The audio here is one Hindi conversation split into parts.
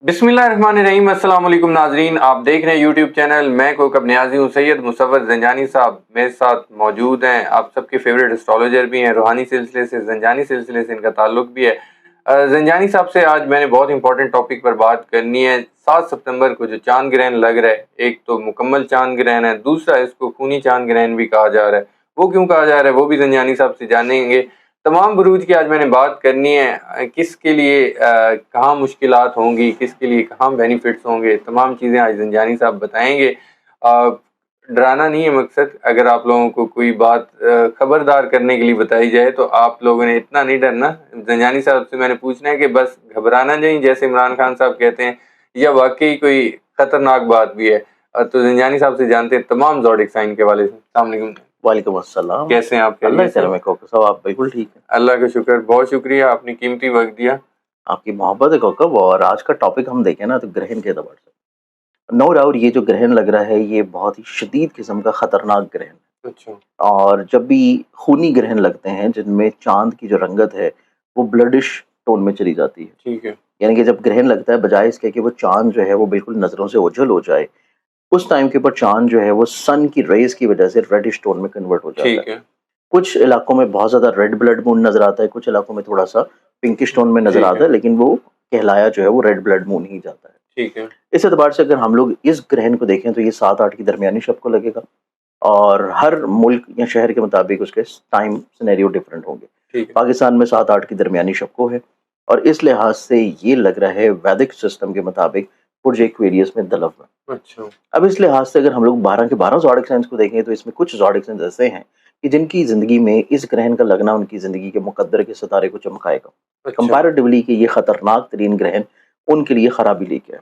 बिस्मिल्लाहिर्रहमानिर्रहीम। अस्सलाम वालेकुम नाजरीन, आप देख रहे हैं यूट्यूब चैनल मैं कोकब न्याजी हूँ। सैयद मुसव्वर ज़ंजानी साहब मेरे साथ मौजूद हैं। आप सबके फेवरेट एस्ट्रोलॉजर भी हैं, रूहानी सिलसिले से, ज़ंजानी सिलसिले से इनका ताल्लुक भी है। ज़ंजानी साहब से आज मैंने बहुत इंपॉर्टेंट टॉपिक पर बात करनी है। 7 सितंबर को जो चांद ग्रहण लग रहा है, एक तो मुकम्मल चांद ग्रहण है, दूसरा इसको खूनी चांद ग्रहण भी कहा जा रहा है। वो क्यों कहा जा रहा है वो भी ज़ंजानी साहब से जानेंगे। तमाम बुरूज की आज मैंने बात करनी है, किसके लिए कहाँ मुश्किलात होंगी, किसके लिए कहाँ बेनिफिट्स होंगे, तमाम चीज़ें आज ज़ंजानी साहब बताएंगे। डराना नहीं है मकसद, अगर आप लोगों को कोई बात खबरदार करने के लिए बताई जाए तो आप लोगों ने इतना नहीं डरना। ज़ंजानी साहब से मैंने पूछना है कि बस घबराना नहीं, जैसे इमरान खान साहब कहते हैं, या वाकई कोई खतरनाक बात भी है। तो ज़ंजानी साहब से जानते हैं तमाम ज़ोडिक साइन के वाले से। अस्सलाम वालेकुम। वालेकुम अस्सलाम। कैसे हैं आप? अल्लाह के करम है कोकब साहब, आप बिल्कुल ठीक है। अल्लाह का शुक्र, बहुत शुक्रिया, आपने कीमती वक्त दिया। आपकी मोहब्बत है कोकब। और आज का टॉपिक हम देखें ना तो ग्रहण के एतबार से नो डाउट ये जो ग्रहण लग रहा है ये बहुत ही शदीद किस्म का खतरनाक ग्रहण है। अच्छा। और जब भी खूनी ग्रहण लगते हैं जिनमें चांद की जो रंगत है वो ब्लडिश टोन में चली जाती है। ठीक है। यानी कि जब ग्रहण लगता है बजाय इसके कि वो चांद जो है वो बिल्कुल नजरों से ओझल हो जाए, उस टाइम के ऊपर चांद जो है वो सन की रेज की वजह से रेडिश टोन में कन्वर्ट हो जाता ठीक है। है। कुछ इलाकों में बहुत ज़्यादा रेड ब्लड मून नज़र आता है, कुछ इलाकों में थोड़ा-सा पिंकिश टोन में नज़र ठीक आता है। है, लेकिन वो कहलाया जो है वो रेड ब्लड मून ही जाता है। ठीक है। इस एतबार से अगर हम लोग इस ग्रहण को देखें तो ये 7-8 की दरमियानी शब को लगेगा और हर मुल्क या शहर के मुताबिक उसके टाइम सिनेरियो डिफरेंट होंगे। ठीक है। पाकिस्तान में 7-8 की दरमियानी शब को है और इस लिहाज से ये लग रहा है वैदिक सिस्टम के मुताबिक बुर्ज एक्वेरियस में दलव में। अच्छा। अब इस लिहाज से अगर हम लोग 12 के 12 ज़ोडिक साइंस को देखें तो इसमें कुछ ज़ोडिक साइंस ऐसे हैं कि जिनकी ज़िंदगी में इस ग्रहण का लगना उनकी ज़िंदगी के मुकद्दर के सितारे को चमकाएगा। अच्छा। कंपैरेटिवली कि ये खतरनाक तरीन ग्रहण उनके लिए खराबी लेके आए।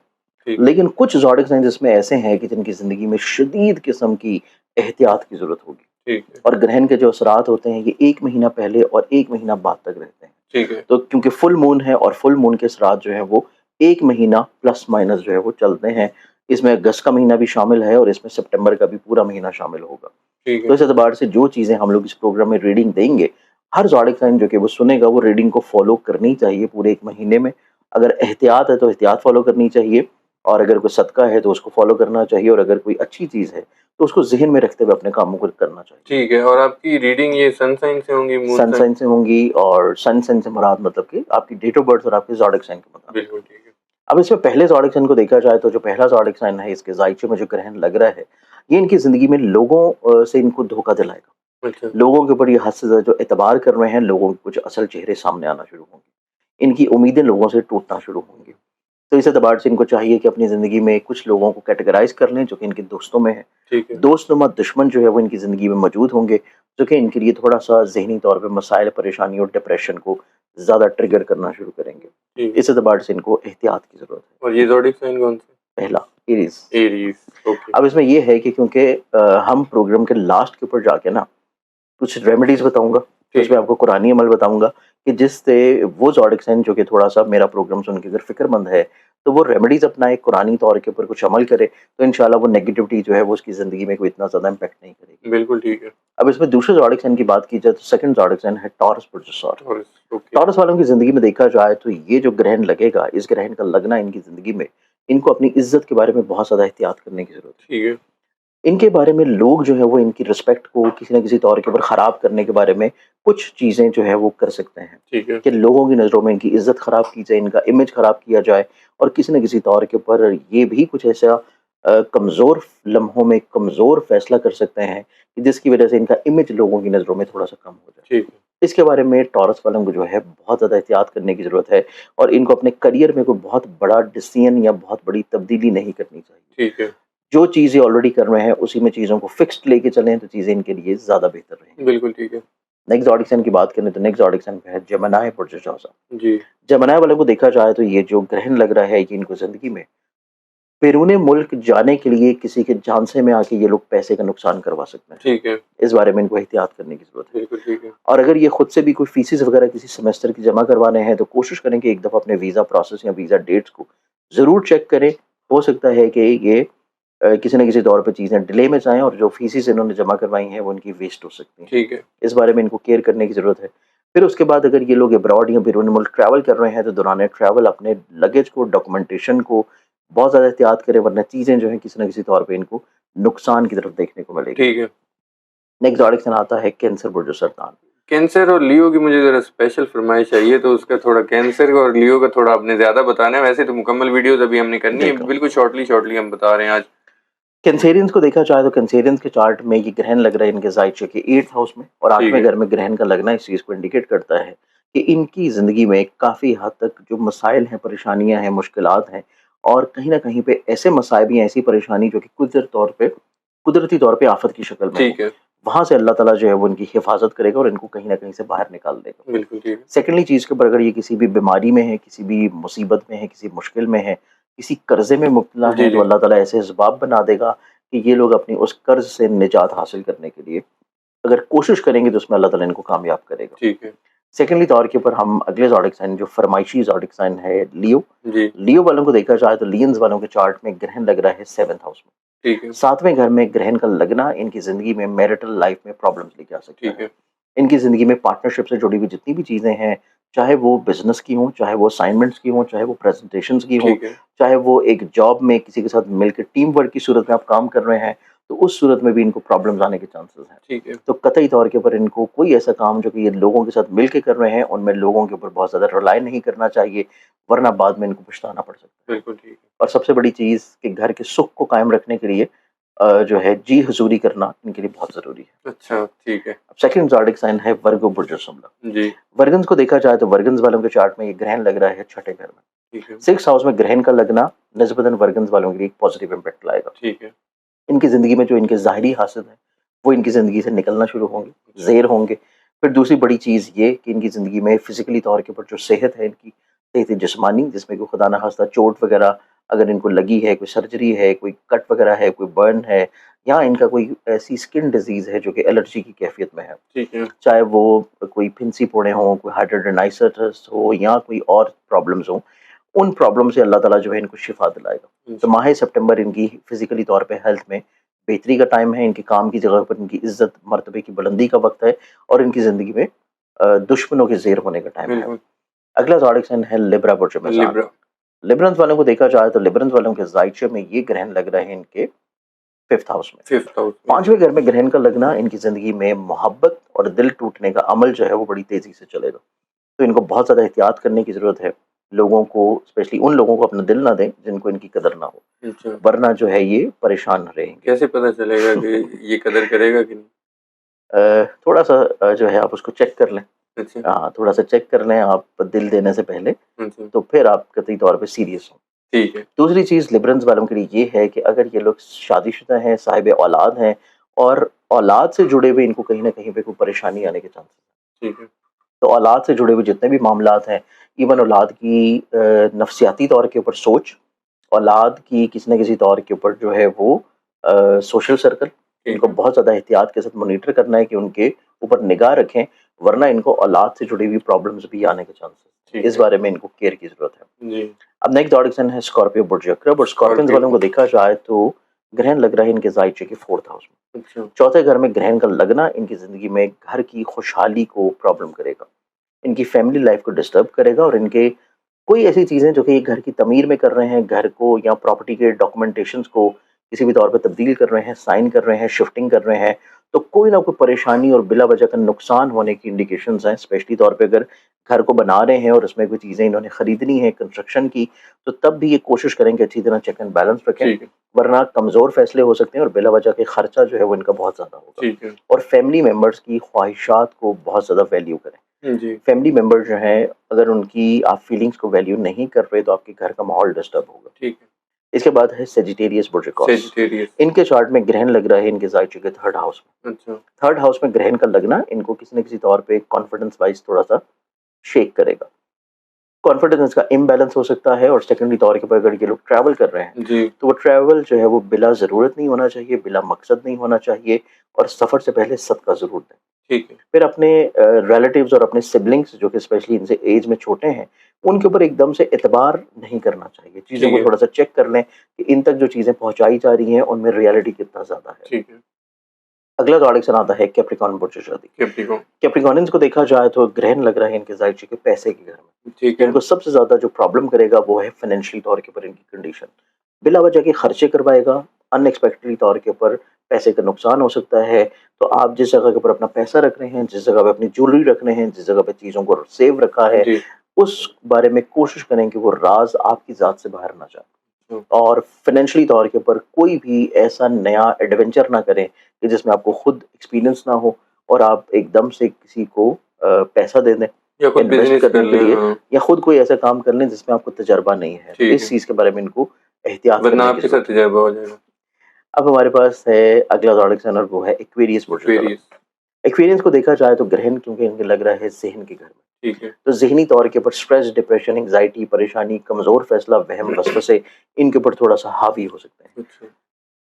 ठीक। लेकिन कुछ ज़ोडिक साइंस इसमें ऐसे हैं कि जिनकी ज़िंदगी में शदीद किस्म की एहतियात की ज़रूरत होगी। ठीक है। और ग्रहण के जो असरात होते हैं ये 1 महीना पहले और 1 महीना बाद तक रहते हैं। ठीक है। तो क्योंकि फुल मून है और फुल मून के असरात जो है वो 1 महीना प्लस माइनस जो है वो चलते हैं। इसमें अगस्त का महीना भी शामिल है और इसमें सितंबर का भी पूरा महीना शामिल होगा। ठीक तो है। इस एतबार से जो चीज़ें हम लोग इस प्रोग्राम में रीडिंग देंगे, हर ज़ोडिक साइन जो कि वो सुनेगा वो रीडिंग को फ़ॉलो करनी चाहिए पूरे 1 महीने में। अगर एहतियात है तो एहतियात फ़ॉलो करनी चाहिए और अगर कोई सदका है तो उसको फ़ॉलो करना चाहिए और अगर कोई अच्छी चीज़ है तो उसको ज़हन में रखते हुए अपने कामों को करना चाहिए। ठीक है। और आपकी रीडिंग ये सन साइन से होंगी, मून सन साइन? साइन से होंगी और सन साइन से मुराद मतलब कि आपकी डेट ऑफ बर्थ और आपके ज़ोडिक साइन के मुताबिक। बिल्कुल ठीक है। अब इसमें पहले ज़ोडिक साइन को देखा जाए तो जो पहला ज़ोडिक साइन है इसके ज़ायचे में जो ग्रहण लग रहा है, ये इनकी ज़िंदगी में लोगों से इनको धोखा दिलाएगा। अच्छा। लोगों के ऊपर ये हद से ज़्यादा जो एतबार कर रहे हैं, लोगों के कुछ असल चेहरे सामने आना शुरू होंगे। इनकी उम्मीदें लोगों से टूटना शुरू होंगी। तो इस एतबार से इनको चाहिए कि अपनी ज़िंदगी में कुछ लोगों को कैटेगराइज़ कर लें जो कि इनके दोस्तों में है। ठीक है। दोस्तनुमा दुश्मन जो है वो इनकी ज़िंदगी में मौजूद होंगे, जो कि इनके लिए थोड़ा-सा ज़हनी तौर पे मसाइल, परेशानी और डिप्रेशन को ज़्यादा ट्रिगर करना शुरू करेंगे। ठीक। इस एतबार से इनको एहतियात की ज़रूरत है। और ये ज़ोडिक साइन कौन से? पहला एरीज़। एरीज़। ओके। अब इसमें ये है कि क्योंकि हम प्रोग्राम के लास्ट के ऊपर जाके ना कुछ रेमेडीज़ बताऊँगा, ठीक उसमें है। आपको कुरानी अमल बताऊँगा कि जिससे वो ज़ोडिक साइन जो कि थोड़ा-सा मेरा प्रोग्राम सुन के अगर फ़िक्रमंद है, तो वो रेमेडीज़ अपनाए, कुरानी तौर के ऊपर कुछ अमल करे, तो इंशाल्लाह वो नेगेटिविटी जो है वो उसकी ज़िंदगी में कोई इतना ज़्यादा इम्पैक्ट नहीं करेगी। बिल्कुल ठीक है। अब इसमें दूसरे ज़ोडिक साइन की बात की जाए तो सेकंड ज़ोडिक साइन है टॉरस बुर्जसौर। टॉरस। ओके। टॉरस वालों की ज़िंदगी में देखा जाए तो ये जो ग्रहण लगेगा, इस ग्रहण का लगना इनकी ज़िंदगी में, इनको अपनी इज़्ज़त के बारे में बहुत ज़्यादा एहतियात करने की ज़रूरत है। ठीक है। इनके बारे में लोग जो है वो इनकी रिस्पेक्ट को किसी न किसी तौर के ऊपर ख़राब करने के बारे में कुछ चीज़ें जो है वो कर सकते हैं ठीक है। कि लोगों की नज़रों में इनकी इज़्ज़त ख़राब की जाए, इनका इमेज ख़राब किया जाए और किसी न किसी तौर के ऊपर ये भी कुछ ऐसा कमज़ोर लम्हों में कमज़ोर फ़ैसला कर सकते हैं कि जिसकी वजह से इनका इमेज लोगों की नज़रों में थोड़ा-सा कम हो जाए। ठीक है। इसके बारे में टॉरस वालों को जो है बहुत ज़्यादा एहतियात करने की ज़रूरत है और इनको अपने करियर में कोई बहुत बड़ा डिसीज़न या बहुत बड़ी तब्दीली नहीं करनी चाहिए। ठीक है। जो चीज़ें ऑलरेडी कर रहे हैं उसी में चीज़ों को फिक्स्ड लेके चलें तो चीज़ें इनके लिए ज़्यादा बेहतर रहेंगी। बिल्कुल ठीक है। नेक्स्ट ज़ोडिक साइन की बात करें तो नेक्स्ट ज़ोडिक साइन पे है जेमिनी बुर्जसौर। जी। जेमिनी वालों को देखा जाए तो ये जो ग्रहण लग रहा है ये इनको ज़िंदगी में बैरून मुल्क जाने के लिए किसी के झांसे में आके ये लोग पैसे का नुकसान करवा सकते हैं। ठीक है। इस बारे में इनको एहतियात करने की ज़रूरत है। बिल्कुल ठीक है। और अगर ये खुद से भी कोई फीसेस वगैरह किसी सेमेस्टर की जमा करवाने हैं तो कोशिश करें कि एक दफ़ा अपने वीज़ा प्रोसेस या वीज़ा डेट्स को ज़रूर चेक करें। हो सकता है कि ये किसी न किसी तौर पे चीज़ें डिले में जाएँ और जो फीसेस इन्होंने जमा करवाई हैं वो उनकी वेस्ट हो सकती हैं। ठीक है। इस बारे में इनको केयर करने की ज़रूरत है। फिर उसके बाद अगर ये लोग अब्रॉड या बैरून मुल्क ट्रैवल कर रहे हैं तो दौरान ट्रैवल अपने लगेज को, डॉक्यूमेंटेशन को बहुत ज़्यादा एहतियात करें, वरना चीज़ें जो हैं किसी न किसी तौर पे इनको नुकसान की तरफ देखने को मिलेगी। ठीक है। नेक्स्ट ज़ोडिएक आता है कैंसर, बुर्ज सरतान। कैंसर और लियो की मुझे ज़रा स्पेशल फरमाइश है, तो उसका थोड़ा कैंसर और लियो का थोड़ा आपने ज़्यादा बताना है। वैसे तो मुकम्मल वीडियोस अभी हमने करनी है, बिल्कुल। बिल्कुल शॉर्टली हम बता रहे हैं आज। कैंसेरियंस को देखा जाए तो कैंसेरियंस के चार्ट में ये ग्रहण लग रहा है इनके ज़ायचे के 8th हाउस में, और ठीक 8वें है। घर में ग्रहण का लगना इस चीज़ को इंडिकेट करता है कि इनकी ज़िंदगी में काफ़ी हद तक जो मसाइल हैं, परेशानियाँ हैं, मुश्किलात हैं, और कहीं न कहीं पे ऐसे मसाइब या ऐसी परेशानी जो कि कुदरती तौर पे आफ़त की शक्ल में हो, ठीक है। वहाँ से अल्लाह ताला जो है वो इनकी हिफ़ाज़त करेगा और इनको कहीं न कहीं से बाहर निकाल देगा। बिल्कुल ठीक है। सेकेंडली चीज़ के ऊपर अगर ये किसी भी बीमारी में है, किसी भी मुसीबत में है, किसी मुश्किल में है, किसी कर्ज़े में मुब्तला जी, हैं, तो जी। अल्लाह ताला ऐसे असबाब बना देगा कि ये लोग अपनी उस कर्ज़ से निजात हासिल करने के लिए अगर कोशिश करेंगे तो उसमें अल्लाह ताला इनको कामयाब करेगा। ठीक है। सेकेंडली तौर के ऊपर हम अगले ज़ोडिएक साइन जो फ़रमाइशी ज़ोडिएक साइन है लियो। जी। लियो वालों को देखा जाए तो लियंस वालों के चार्ट में ग्रहण लग रहा है 7th हाउस में। ठीक है। 7वें घर में ग्रहण का लगना इनकी ज़िंदगी में मैरिटल लाइफ़ में प्रॉब्लम्स लेके आ सकता ठीक है। है। इनकी ज़िंदगी में पार्टनरशिप से जुड़ी हुई जितनी भी चीज़ें हैं, चाहे वो बिज़नेस की हों, चाहे वो असाइनमेंट्स की हों, चाहे वो प्रेज़ेंटेशंस की हों, ठीक है। चाहे वो एक जॉब में किसी के साथ मिलकर टीम वर्क की सूरत में आप काम कर रहे हैं, तो उस सूरत में भी इनको प्रॉब्लम्स आने के चांसेस हैं। ठीक है। तो कतई तौर के ऊपर इनको कोई ऐसा काम जो कि ये लोगों के साथ मिल के कर रहे हैं, उनमें लोगों के ऊपर बहुत ज़्यादा रिलाय नहीं करना चाहिए, वरना बाद में इनको पछताना पड़ सकता है। बिल्कुल ठीक है। और सबसे बड़ी चीज़ कि घर के सुख को कायम रखने के लिए जो है जी हुज़ूरी करना इनके लिए बहुत ज़रूरी है। अच्छा, ठीक है। अब सेकंड ज़ोडिएक साइन है वर्गो, बुर्ज शिमला। जी। वर्गन्स को देखा जाए तो वर्गन्स वालों के चार्ट में ये ग्रहण लग रहा है 6ठे घर में। ठीक है। 6th हाउस में ग्रहण का लगना निस्बतन वर्गन्स वालों के लिए एक पॉजिटिव इम्पैक्ट लाएगा। ठीक है। इनकी ज़िंदगी में जो इनके ज़ाहिरी हासिल हैं, वो इनकी ज़िंदगी से निकलना शुरू होंगे, अच्छा। ज़ेर होंगे। फिर दूसरी बड़ी चीज़ ये कि इनकी ज़िंदगी में फ़िज़िकली तौर के ऊपर जो सेहत है इनकी, सेहत जिस्मानी जिसमें कोई खुदा ना ख़ास्ता चोट वग़ैरह अगर इनको लगी है, कोई सर्जरी है, कोई कट वग़ैरह है, कोई बर्न है, या इनका कोई ऐसी स्किन डिज़ीज़ है जो कि एलर्जी की कैफ़ियत में है। ठीक है। चाहे वो कोई फिंसी फोड़े हों, कोई हाइड्रोडायनाइटिस हो या कोई और प्रॉब्लम्स हों, उन प्रॉब्लम से अल्लाह ताला जो है इनको शिफा दिलाएगा। तो जी। माह सितंबर इनकी फिज़िकली तौर पे हेल्थ में बेहतरी का टाइम है, इनके काम की जगह पर इनकी इज़्ज़त, मर्तबे की बुलंदी का वक़्त है, और इनकी ज़िंदगी में दुश्मनों के ज़ेर होने का टाइम है। बिल्कुल। अगला ज़ोडिएक साइन है लिब्रा, बुर्ज मेज़ान। लिब्रा। लिब्रंस वालों को देखा जाए तो लिब्रंस वालों के ज़ायचे में ये ग्रहण लग रहे हैं इनके 5th हाउस में। 5th हाउस में। 5वें घर में ग्रहण का लगना इनकी ज़िंदगी में मोहब्बत और दिल टूटने का अमल जो है वो बड़ी तेज़ी से चलेगा। तो इनको बहुत ज़्यादा एहतियात करने की ज़रूरत है। लोगों को, स्पेशली उन लोगों को अपना दिल ना दें जिनको इनकी कदर ना हो, अच्छा। वरना जो है ये परेशान रहेंगे। कैसे पता चलेगा कि ये कदर करेगा कि नहीं? थोड़ा-सा जो है आप उसको चेक कर लें। अच्छा। हाँ, थोड़ा-सा चेक कर लें आप दिल देने से पहले, अच्छा। तो फिर आप कतई तौर पे सीरियस हों। ठीक है। दूसरी चीज़ लिबरल्स वालों के लिए ये है कि अगर ये लोग शादीशुदा हैं, साहिब औलाद हैं, और औलाद से जुड़े हुए इनको कहीं न कहीं पे कोई परेशानी आने के चांसेस हैं। ठीक है। तो औलाद से जुड़े हुए जितने भी मामलात हैं, इवन औलाद की नफ्सियाती तौर के ऊपर सोच, औलाद की किसी न किसी तौर के ऊपर जो है वो सोशल सर्कल, ठीक इनको है। बहुत ज़्यादा एहतियात के साथ मॉनिटर करना है कि उनके ऊपर निगाह रखें, वरना इनको औलाद से जुड़ी हुई प्रॉब्लम्स भी आने के चांसेस हैं। ठीक इस है। बारे में इनको केयर की ज़रूरत है। जी। अब नेक्स्ट ऑडिशन है स्कॉर्पियो, बुर्ज अक्रब, और स्कॉर्पियंस स्कॉर्पियो। वालों को देखा जाए तो ग्रहण लग रहा है इनके ज़ायचे के 4th हाउस में। अच्छा। चौथे घर में ग्रहण का लगना इनकी ज़िंदगी में घर की खुशहाली को प्रॉब्लम करेगा। इनकी फैमिली लाइफ को डिस्टर्ब करेगा, और इनके कोई ऐसी चीज़ें जो कि घर की तमीर में कर रहे हैं, घर को या प्रॉपर्टी के डॉक्यूमेंटेशंस को किसी भी तौर पे तब्दील कर रहे हैं, साइन कर रहे हैं, शिफ्टिंग कर रहे हैं, तो कोई ना कोई परेशानी और बिला वजह का नुकसान होने की इंडिकेशंस हैं। स्पेशली तौर पे अगर घर को बना रहे हैं और उसमें कोई चीज़ें इन्होंने खरीदनी है कंस्ट्रक्शन की, तो तब भी ये कोशिश करें कि अच्छी तरह चेक एंड बैलेंस रखें, ठीक है। वरना कमज़ोर फैसले हो सकते हैं और बिला वजह के खर्चा जो है वो इनका बहुत ज़्यादा होगा। ठीक है। और फैमिली मेंबर्स की ख्वाहिशात को बहुत ज़्यादा वैल्यू करें। जी। फैमिली मेंबर जो हैं, अगर उनकी आप फीलिंग्स को वैल्यू नहीं कर रहे, तो आपके घर का माहौल डिस्टर्ब होगा। ठीक है। इसके बाद है सेजिटेरियस, बुर्ज क्रॉस। सेजिटेरियस। इनके चार्ट में ग्रहण लग रहा है इनके ज़ायचे के 3rd हाउस में। अच्छा। 3rd हाउस में ग्रहण का लगना इनको किसी न किसी तौर पे कॉन्फिडेंस वाइज़ थोड़ा-सा शेक करेगा। कॉन्फिडेंस का इम्बैलेंस हो सकता है, और सेकेंडरी तौर के ऊपर अगर ये लोग ट्रैवल कर रहे हैं, जी। तो वो ट्रैवल जो है वो बिला ज़रूरत नहीं होना चाहिए, बिला मकसद नहीं होना चाहिए, और सफ़र से पहले सदका ज़रूर दें। ठीक है। फिर अपने रिलेटिव्स और अपने सिबलिंग्स जो कि स्पेशली इनसे एज में छोटे हैं, उनके ऊपर एकदम से एतबार नहीं करना चाहिए। चीज़ों ठीक को है। थोड़ा-सा चेक कर लें कि इन तक जो चीज़ें पहुँचाई जा रही हैं, उनमें रियलिटी कितना ज़्यादा है। ठीक है। अगला ज़ोडिक साइन आता है कैप्रिकॉर्न बुर्ज शादी। कैप्रिकॉर्न, कैप्रिकॉर्नियंस को देखा जाए तो ग्रहण लग रहा है इनके ज़ाहिर के पैसे के घर में। ठीक है। इनको सबसे ज़्यादा जो प्रॉब्लम करेगा वो है फाइनेंशियल तौर के ऊपर इनकी कंडीशन। बिला वजह के खर्चे करवाएगा, अनएक्सपेक्टेडली तौर के ऊपर पैसे का नुकसान हो सकता है। तो आप जिस जगह के ऊपर अपना पैसा रख रहे हैं, जिस जगह पे अपनी ज्वेलरी रख रहे हैं, जिस जगह पे चीज़ों को सेव रखा है, जी। उस बारे में कोशिश करें कि वो राज़ आपकी ज़ात से बाहर ना जाए। हुँ। और फाइनेंशियली तौर के ऊपर कोई भी ऐसा नया एडवेंचर ना करें कि जिसमें आपको खुद एक्सपीरियंस ना हो और आप एकदम से किसी को पैसा दे दें या खुद इन्वेस्ट बिज़नेस कर करने के लें, लिए, हाँ, या खुद कोई ऐसा काम कर लें जिसमें आपको तजर्बा नहीं है। ठीक इस है। चीज़ के बारे में इनको एहतियात वरना करने की आपके साथ ज़रूरत है। तजुर्बा हो जाएगा। अब हमारे पास है अगला ज़ोडिक साइन और वो है एक्वेरियस बुर्ज शलगम। एक्वेरियस, एक्वेरियंस को देखा जाए तो ग्रहण क्योंकि इनके लग रहा है ज़हन के घर में। ठीक है। तो ज़हनी तौर के ऊपर स्ट्रेस, डिप्रेशन, एंग्ज़ायटी, परेशानी, कमज़ोर फ़ैसला, वहम, वसवसे इनके ऊपर थोड़ा-सा हावी हो सकते हैं। अच्छा,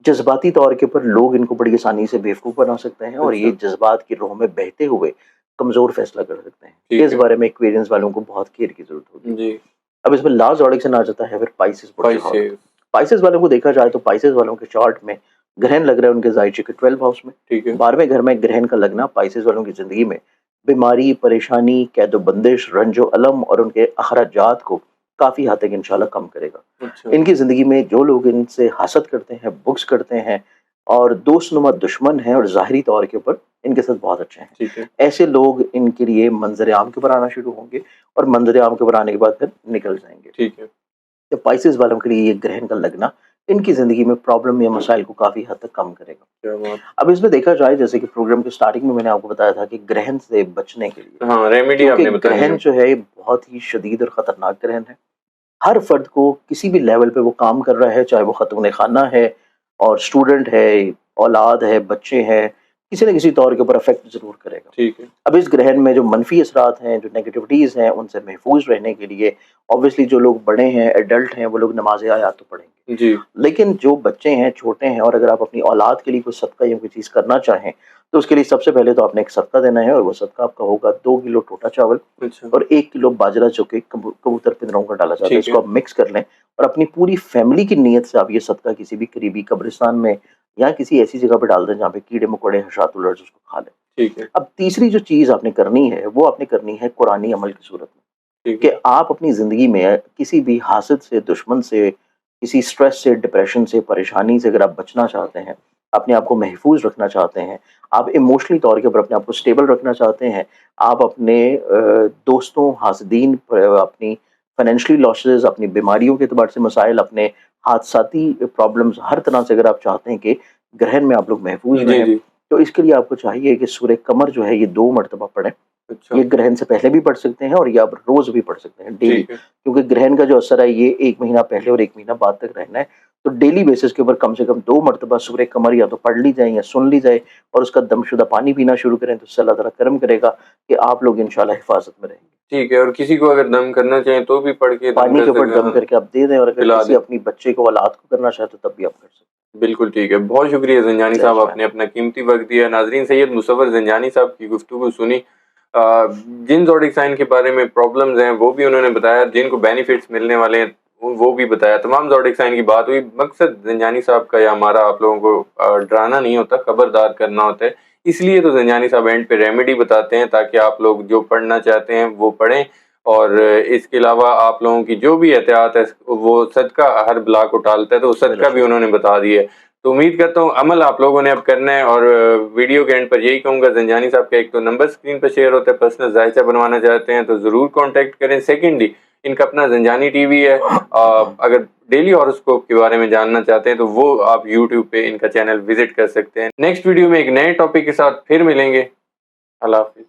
जज़्बाती तौर के ऊपर लोग इनको बड़ी आसानी से बेवकूफ़ बना सकते हैं और ये अच्छा, जज़्बात की राह में बहते हुए कमज़ोर फ़ैसला कर सकते हैं। ठीक इस है। बारे में एक्वेरियंस वालों को बहुत केयर की ज़रूरत होगी। जी, अब इसमें लास्ट ज़ोडिक साइन आ जाता है फिर पाइसेस बुर्ज हॉट। स्पाइसेस, पाइसेस वालों को देखा जाए तो पाइसेस वालों के चार्ट में ग्रहण लग रहा है उनके ज़ाहिर के 12 हाउस में। ठीक है। 12वें घर में ग्रहण का लगना पाइसेस वालों की ज़िंदगी में बीमारी, परेशानी, कैद-ओ-बंदिश, रंजो-अलम और उनके अखराजात को काफ़ी हद तक इंशाल्लाह कम करेगा। अच्छा, इनकी ज़िंदगी में जो लोग इनसे हसद करते हैं, बुग़्ज़ करते हैं और दोस्तनुमा दुश्मन हैं और ज़ाहिरी तौर के ऊपर इनके साथ बहुत अच्छे हैं, ठीक है। ऐसे लोग इनके लिए मंज़र-ए-आम के ऊपर आना शुरू होंगे और मंज़र-ए-आम के ऊपर आने के बाद फिर निकल जाएँगे। ठीक है। तो पाइसेस वालों के लिए ये ग्रहण का लगना इनकी ज़िंदगी में प्रॉब्लम या मसाइल को काफ़ी हद तक कम करेगा। क्या बात अब इसमें देखा जाए जैसे कि प्रोग्राम के स्टार्टिंग में मैंने आपको बताया था कि ग्रहण से बचने के लिए, हाँ, रेमेडी क्योंकि आपने बतानी ग्रहण है। जो है ये बहुत ही शदीद और ख़तरनाक ग्रहण है। हर फ़र्द को किसी भी लेवल पे वो काम कर रहा है, चाहे वो ख़ातून-ए-ख़ाना है और स्टूडेंट है, औलाद है, बच्चे हैं, किसी न किसी तौर के ऊपर अफ़ेक्ट ज़रूर करेगा। ठीक है। अब इस ग्रहण में जो मनफ़ी असरात हैं, जो नेगेटिविटीज़ हैं, उनसे महफ़ूज़ रहने के लिए ऑब्वियसली जो लोग बड़े हैं, एडल्ट हैं, वो लोग नमाज़-ए-आयात तो पढ़ेंगे। जी, लेकिन जो बच्चे हैं, छोटे हैं और अगर आप अपनी औलाद के लिए कोई सदका या कोई चीज़ करना चाहें, तो उसके लिए सबसे पहले तो आपने एक सदका देना है और वो सदका आपका होगा 2 किलो टोटा चावल अच्छा, और 1 किलो बाजरा जो कि कबूतर पिंजरों का डाला जाता है, ठीक इसको है। आप मिक्स कर लें और अपनी पूरी फैमिली की नीयत से आप ये सदका किसी भी करीबी कब्रिस्तान में या किसी ऐसी जगह पे डाल दें जहाँ पे कीड़े-मकोड़े, हशात-उलर्ज उसको खा लें। ठीक है, अब तीसरी जो चीज़ आपने करनी है, वो आपने करनी है कुरानी अमल की सूरत में, ठीक कि है। आप अपनी ज़िंदगी में किसी भी हासिद से, दुश्मन से, किसी स्ट्रेस से, डिप्रेशन से, परेशानी से अगर आप बचना चाहते हैं, अपने आप को महफूज़ रखना चाहते हैं, आप इमोशनली तौर के ऊपर अपने आप को स्टेबल रखना चाहते हैं, आप अपने दोस्तों, हासदीन अपनी फाइनेंशियली लॉसेस, अपनी बीमारियों के एतबार से मसाइल, अपने हादसाती प्रॉब्लम्स हर तरह से अगर आप चाहते हैं कि ग्रहण में आप लोग महफूज़ जी, रहें, जी। तो इसके लिए आपको चाहिए कि सूरह कमर जो है ये 2 मरतबा पढ़ें। अच्छा, ये ग्रहण से पहले भी पढ़ सकते हैं और ये आप रोज़ भी पढ़ सकते हैं, डेली। ठीक है, क्योंकि ग्रहण का जो असर है ये 1 महीना पहले और 1 महीना बाद तक रहना है। तो डेली बेसिस के ऊपर कम से कम 2 मरतबा सूरह कमर या तो पढ़ ली जाए या सुन ली जाए और उसका दमशुदा पानी पीना शुरू करें, तो उससे अल्लाह ताला करम करेगा कि आप लोग इंशाल्लाह हिफ़ाज़त में रहेंगे। ठीक है। और किसी को अगर दम करना चाहें तो भी पढ़ के दम पानी कर के ऊपर सकें, दम हाँ, करके आप दे दें और अगर पिला किसी दें। अपनी बच्चे को औलाद को करना चाहे तो तब भी आप कर सकते बिल्कुल ठीक है। बहुत शुक्रिया ज़ंजानी हैं। साहब, जय आपने अपना कीमती वक़्त दिया। नाज़रीन, सैयद मुसव्वर ज़ंजानी साहब की गुफ्तगू सुनी। जिन ज़ोडिक साइन के बारे में प्रॉब्लम्स हैं वो भी उन्होंने बताया, जिनको बेनिफिट्स मिलने वाले हैं वो भी बताया। तमाम ज़ोडिक साइन की बात हुई। मकसद ज़ंजानी साहब का या हमारा आप लोगों को डराना नहीं होता, खबरदार करना होता है। इसलिए तो ज़ंजानी साहब एंड पे रेमेडी बताते हैं ताकि आप लोग जो पढ़ना चाहते हैं वो पढ़ें। और इसके अलावा आप लोगों की जो भी एहतियात है वो सदका हर बला को टालता है, तो सदका भी शुक्रिया। उन्होंने बता दिया है। तो उम्मीद करता हूँ अमल आप लोगों ने अब करना है। और वीडियो के एंड पर यही कहूँगा, ज़ंजानी साहब का एक तो नंबर स्क्रीन पर शेयर होता है, पर्सनल जायचा बनवाना चाहते हैं तो ज़रूर कॉन्टैक्ट करें। सेकेंडली, इनका अपना ज़ंजानी टीवी है। अगर डेली हॉरोस्कोप के बारे में जानना चाहते हैं तो वो आप यूट्यूब पे इनका चैनल विजिट कर सकते हैं। नेक्स्ट वीडियो में एक नए टॉपिक के साथ फिर मिलेंगे। अल्लाह हाफ़िज़।